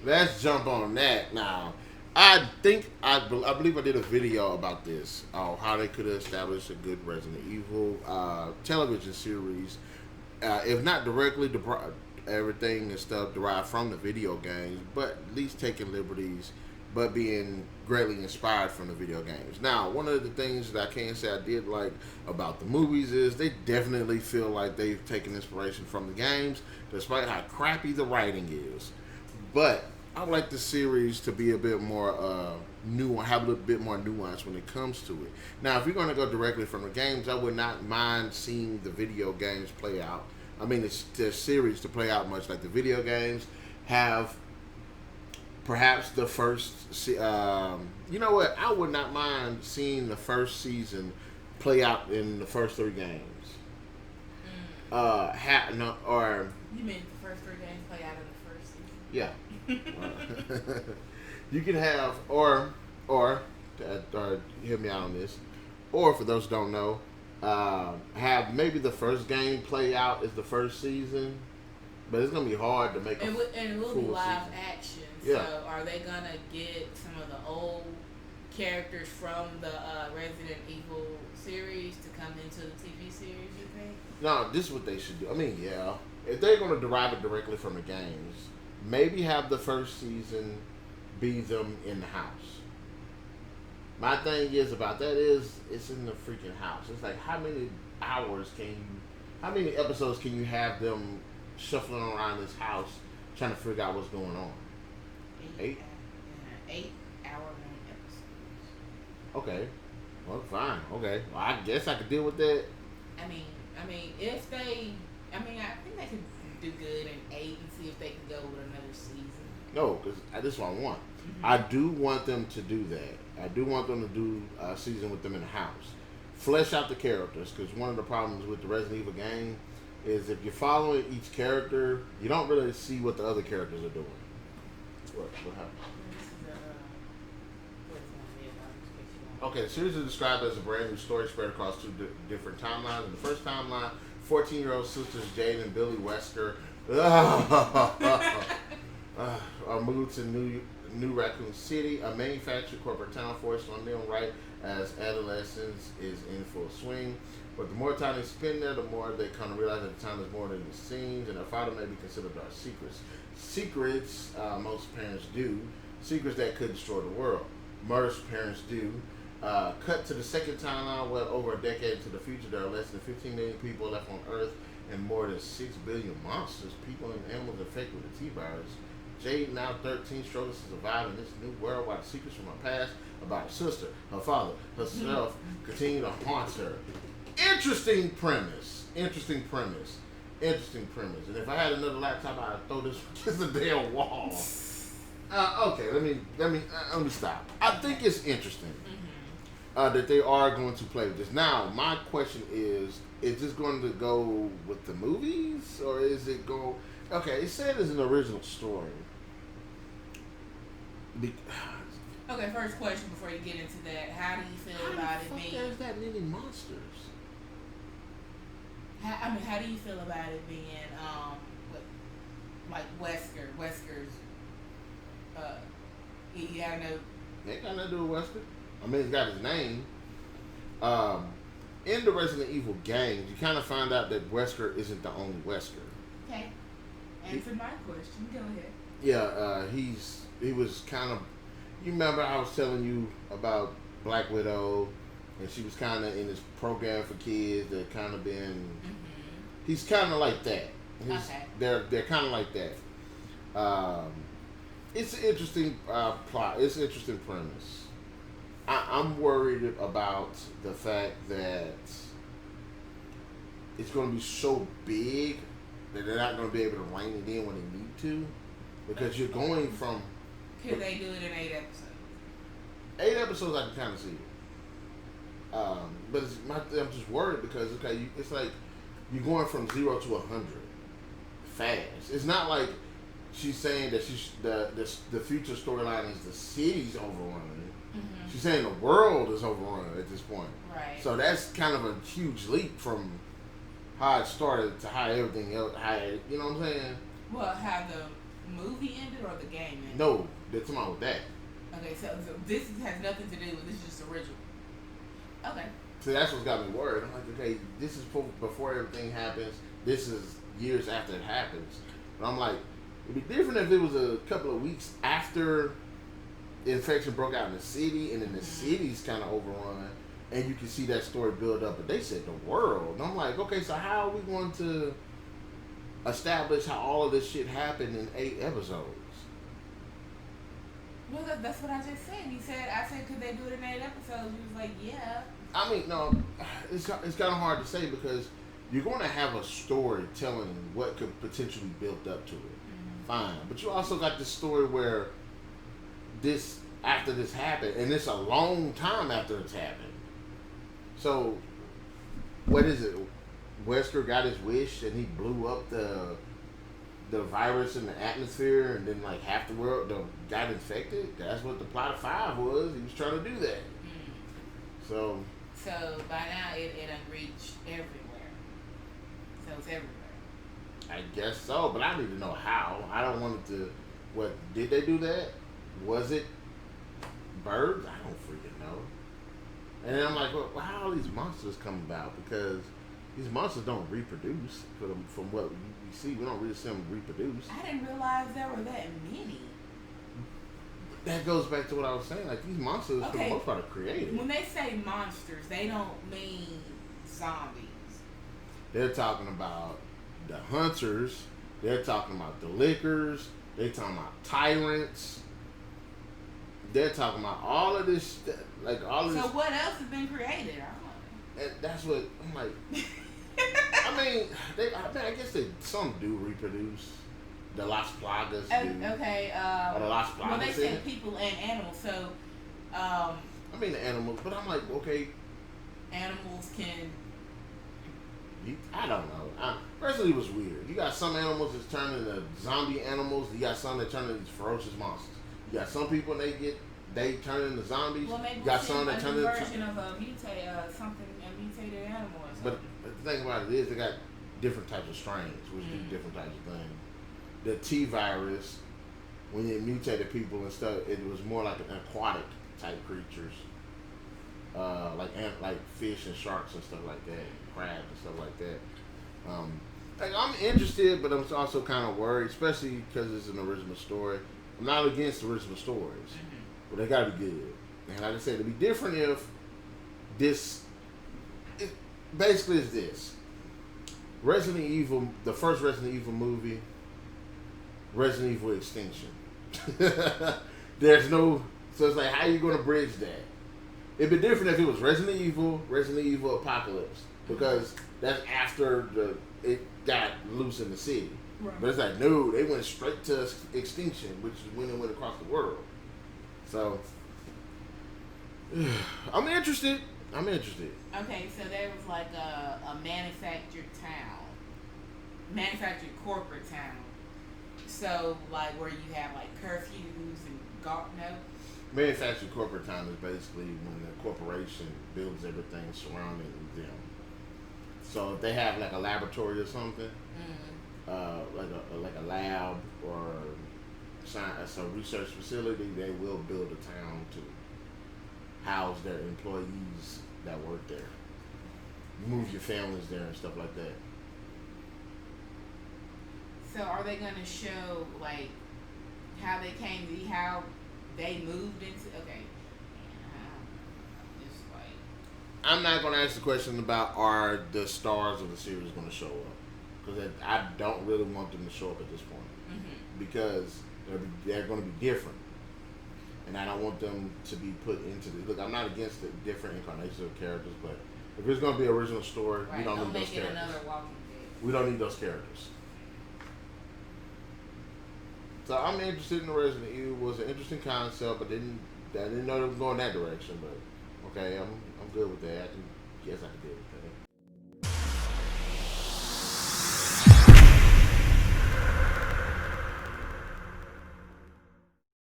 let's jump on that now. I believe I did a video about this, how they could establish a good Resident Evil television series, if not directly everything and stuff derived from the video games, but at least taking liberties, but being greatly inspired from the video games. Now, one of the things that I can say I did like about the movies is they definitely feel like they've taken inspiration from the games, despite how crappy the writing is. But I would like the series to be a bit more have a little bit more nuance when it comes to it. Now, if you're going to go directly from the games, I would not mind seeing the video games play out. I mean, the series to play out much like the video games. Have perhaps the first. You know what? I would not mind seeing the first season play out in the first three games. No, or you mean the first three games play out in the first season? Yeah. You can have or hear me out on this, or for those who don't know, have maybe the first game play out as the first season, but it's gonna be hard to make. And it will be live action. Yeah. So are they gonna get some of the old characters from the Resident Evil series to come into the TV series? You think? No, this is what they should do. I mean, yeah, if they're gonna derive it directly from the games, maybe have the first season be them in the house. My thing is about that is it's in the freaking house. It's like how many episodes can you have them shuffling around this house trying to figure out what's going on? 8? 8 hour long episodes. Okay. Well, fine. Okay. Well, I guess I could deal with that. I mean, if they, I think they could do good in 8 and see if they can go with another season. No, because this is what I want. Mm-hmm. I do want them to do that. I do want them to do a season with them in the house. Flesh out the characters, because one of the problems with the Resident Evil game is if you're following each character, you don't really see what the other characters are doing. What happened? Okay, the series is described as a brand new story spread across two different timelines. In the first timeline, 14-year-old sisters Jade and Billie Wesker are moved to New Raccoon City, a manufactured corporate town forced on them right as adolescence is in full swing. But the more time they spend there, the more they kind of realize that the time is more than it seems, and their father may be considered dark secrets. Secrets, most parents do. Secrets that could destroy the world. Most parents do. Cut to the second timeline, well, over a decade into the future, there are less than 15 million people left on Earth and more than 6 billion monsters, people and animals infected with the T-virus. Jade, now 13, struggles to survive in this new world while the secrets from her past about her sister, her father, herself continue to haunt her. Interesting premise. And if I had another laptop, I'd throw this against the damn wall. Okay, let me stop. I think it's interesting that they are going to play with this. Now, my question is this going to go with the movies, or is it go? Okay, it said it's an original story. Okay, first question before you get into that. How do you feel about it being... There's that many monsters. How do you feel about it being, like Wesker's, you gotta know... Ain't got nothing to do with Wesker. I mean, it's got his name. In the Resident Evil games, you kind of find out that Wesker isn't the only Wesker. Okay. Answer my question. Go ahead. Yeah, he was kind of... You remember I was telling you about Black Widow, and she was kind of in this program for kids that kind of been... Mm-hmm. He's kind of like that. Okay. They're kind of like that. It's an interesting plot. It's an interesting premise. I'm worried about the fact that it's going to be so big that they're not going to be able to rein it in when they need to, because you're going from... Could they do it in 8 episodes? 8 episodes, I can kind of see it. But I'm just worried because it's like you're going from 0 to 100 fast. It's not like she's saying that the future storyline is the city's overrun. Mm-hmm. She's saying the world is overrun at this point. Right. So that's kind of a huge leap from how it started to how everything else. You know what I'm saying? Well, how movie ended or the game ended? No, they're talking about that. Okay, so this has nothing to do with this. Is just original. Okay. So that's what's got me worried. I'm like, okay, this is before everything happens. This is years after it happens. But I'm like, it'd be different if it was a couple of weeks after the infection broke out in the city, and then the city's kind of overrun, and you can see that story build up. But they said the world. And I'm like, okay, so how are we going to establish how all of this shit happened in 8 episodes? Well, that's what I just said. He said, I said, could they do it in 8 episodes? He was like, yeah. I mean, no, it's kind of hard to say because you're going to have a story telling what could potentially build up to it. Mm-hmm. Fine. But you also got this story where after this happened, and it's a long time after it's happened. So, what is it? Wesker got his wish and he blew up the virus in the atmosphere, and then like half the world got infected. That's what the plot of 5 was. He was trying to do that. So by now it reached everywhere. So it's everywhere. I guess so, but I need to know how. I don't want it to. What did they do that? Was it birds? I don't freaking know. And then I'm like, well, how are all these monsters come about? Because these monsters don't reproduce. From what we see, we don't really see them reproduce. I didn't realize there were that many. That goes back to what I was saying. Like, these monsters, for the most part, are created. When they say monsters, they don't mean zombies. They're talking about the hunters. They're talking about the lickers. They're talking about tyrants. They're talking about all of this, like all of this. So what else has been created? I don't know. And that's what I'm like. I mean, I guess some do reproduce. The Las Plagas do. Okay. Or the Las Plagas. Well, they said people and animals, so. I mean the animals, but I'm like, okay. Animals can. I don't know. Personally, it was weird. You got some animals that's turn into zombie animals. You got some that turn into ferocious monsters. You got some people they turn into zombies. Well, maybe you got some that turn into version of a mutated animal or something. But the thing about it is they got different types of strains, which do different types of things. The T virus, when it mutated people and stuff, it was more like an aquatic type creatures, like fish and sharks and stuff like that, crabs and stuff like that. Like I'm interested, but I'm also kind of worried, especially because it's an original story. I'm not against original stories, but they gotta be good. And like I said, it'd be different if basically is this. Resident Evil, the first Resident Evil movie, Resident Evil Extinction. There's no, so it's like, how are you going to bridge that? It'd be different if it was Resident Evil Apocalypse, because that's after it got loose in the city. Right. But it's like, no, they went straight to Extinction, which is when it went across the world. So, I'm interested. Okay, so there was like a manufactured corporate town. So, like, where you have like curfews and manufactured corporate town is basically when the corporation builds everything surrounding them. So if they have like a laboratory or something, like a lab or a research facility, they will build a town to house their employees that work there. Move your families there and stuff like that. So are they going to show like how they came to be, how they moved into? Okay. Just like. I'm not going to ask the question about are the stars of the series going to show up, because I don't really want them to show up at this point, because they're going to be different, and I don't want them to be put into the. Look, I'm not against the different incarnations of characters, but if it's going to be an original story, right, we don't need those characters. We don't need those characters. So I'm interested in the Resident Evil. It was an interesting concept, but I didn't know it was going that direction. But okay, I'm good with that. I can deal with that.